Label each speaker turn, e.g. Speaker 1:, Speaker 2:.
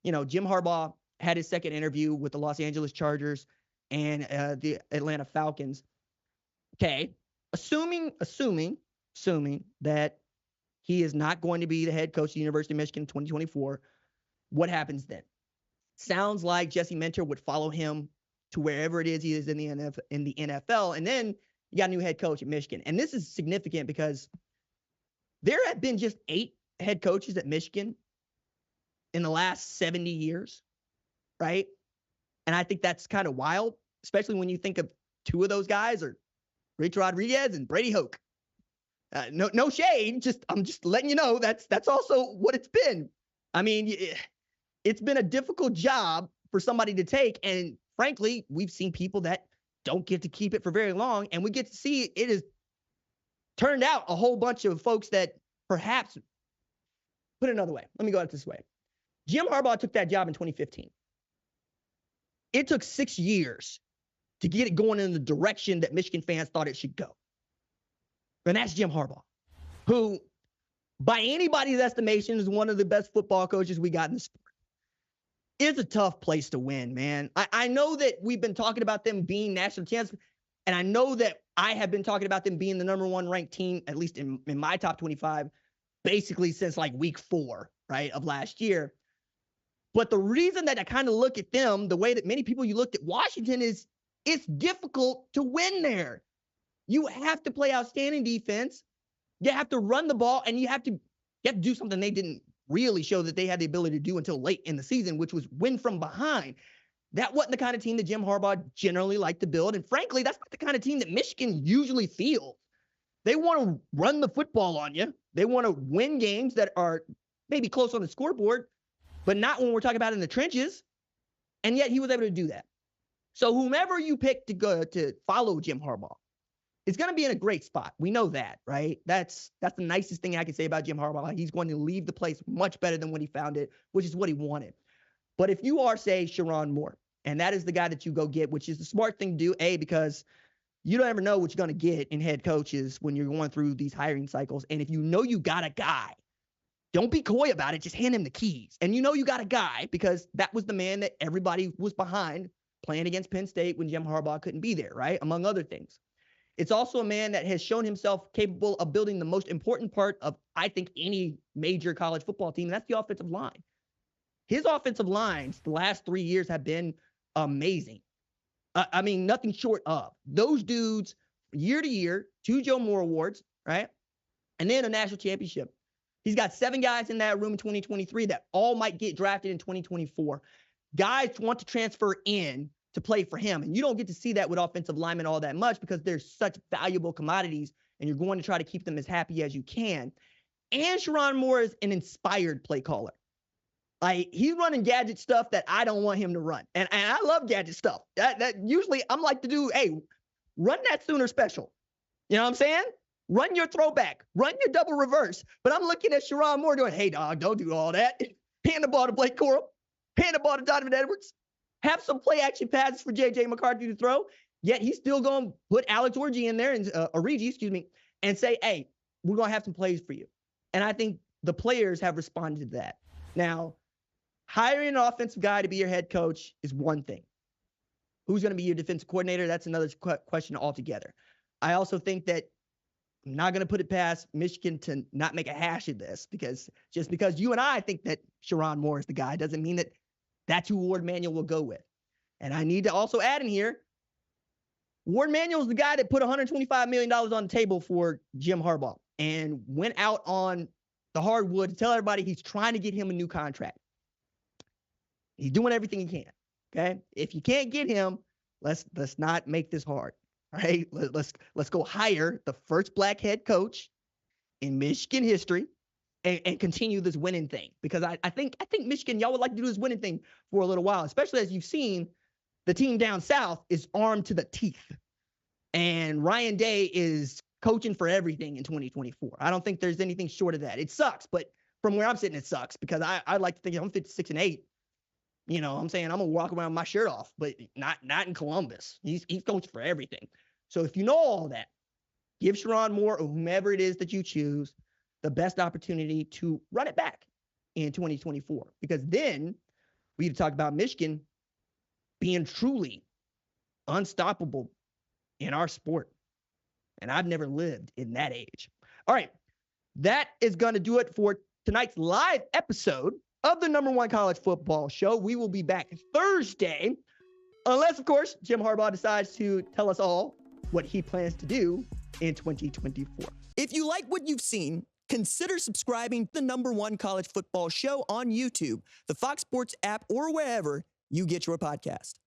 Speaker 1: Jim Harbaugh had his second interview with the Los Angeles Chargers and the Atlanta Falcons. Okay, assuming that he is not going to be the head coach of the University of Michigan in 2024, what happens then? Sounds like Jesse Minter would follow him to wherever it is he is in the NFL, and then you got a new head coach at Michigan. And this is significant because there have been just 8 head coaches at Michigan in the last 70 years, right? And I think that's kind of wild, especially when you think of 2 of those guys are Rich Rodriguez and Brady Hoke. No shade, I'm just letting you know that's also what it's been. I mean, it's been a difficult job for somebody to take, and frankly, we've seen people that don't get to keep it for very long, and we get to see it has turned out a whole bunch of folks that perhaps, put it another way, let me go at it this way. Jim Harbaugh took that job in 2015. It took 6 years to get it going in the direction that Michigan fans thought it should go. And that's Jim Harbaugh, who, by anybody's estimation, is one of the best football coaches we got in the sport. It's a tough place to win, man. I know that we've been talking about them being national champs, and I know that I have been talking about them being the number 1 ranked team, at least in my top 25, basically since like week 4, right, of last year. But the reason that I kind of look at them the way that many people you looked at Washington is it's difficult to win there. You have to play outstanding defense. You have to run the ball, and you have to do something they didn't really show that they had the ability to do until late in the season, which was win from behind. That wasn't the kind of team that Jim Harbaugh generally liked to build. And frankly, that's not the kind of team that Michigan usually fields. They want to run the football on you. They want to win games that are maybe close on the scoreboard, but not when we're talking about in the trenches. And yet he was able to do that. So whomever you pick to go to follow Jim Harbaugh, it's going to be in a great spot. We know that, right? That's the nicest thing I can say about Jim Harbaugh. He's going to leave the place much better than when he found it, which is what he wanted. But if you are, say, Sherrone Moore, and that is the guy that you go get, which is the smart thing to do, because you don't ever know what you're going to get in head coaches when you're going through these hiring cycles. And if you know you got a guy, don't be coy about it. Just hand him the keys. And you know you got a guy because that was the man that everybody was behind playing against Penn State when Jim Harbaugh couldn't be there, right? Among other things. It's also a man that has shown himself capable of building the most important part of, I think, any major college football team, and that's the offensive line. His offensive lines the last 3 years have been amazing. I mean, nothing short of. Those dudes, year to year, 2 Joe Moore Awards, right? And then a national championship. He's got 7 guys in that room in 2023 that all might get drafted in 2024. Guys want to transfer in to play for him. And you don't get to see that with offensive linemen all that much because they're such valuable commodities and you're going to try to keep them as happy as you can. And Sherrone Moore is an inspired play caller. Like, he's running gadget stuff that I don't want him to run. And I love gadget stuff. That usually I'm like to do, hey, run that Sooner special. You know what I'm saying? Run your throwback. Run your double reverse. But I'm looking at Sherrone Moore doing, hey, dog, don't do all that. Hand the ball to Blake Corum. Hand the ball to Donovan Edwards. Have some play action passes for J.J. McCarthy to throw. Yet he's still going to put Alex Orji in there, and and say, hey, we're going to have some plays for you. And I think the players have responded to that. Now, hiring an offensive guy to be your head coach is one thing. Who's going to be your defensive coordinator? That's another question altogether. I also think that I'm not going to put it past Michigan to not make a hash of this, because just because you and I think that Sherrone Moore is the guy doesn't mean that that's who Ward Manuel will go with. And I need to also add in here, Ward Manuel is the guy that put $125 million on the table for Jim Harbaugh and went out on the hardwood to tell everybody he's trying to get him a new contract. He's doing everything he can. Okay. If you can't get him, let's not make this hard. All right. Let's go hire the first black head coach in Michigan history and continue this winning thing. Because I think Michigan, y'all would like to do this winning thing for a little while, especially as you've seen the team down south is armed to the teeth. And Ryan Day is coaching for everything in 2024. I don't think there's anything short of that. It sucks, but from where I'm sitting, it sucks because I like to think I'm 56-8. You know, I'm saying I'm going to walk around with my shirt off, but not in Columbus. He's coaching for everything. So if you know all that, give Sherrone Moore or whomever it is that you choose the best opportunity to run it back in 2024. Because then We need to talk about Michigan being truly unstoppable in our sport. And I've never lived in that age. All right. That is going to do it for tonight's live episode of the #1 college football show. We will be back Thursday, unless, of course, Jim Harbaugh decides to tell us all what he plans to do in 2024. If you like what you've seen, consider subscribing to the #1 college football show on YouTube, the Fox Sports app, or wherever you get your podcast.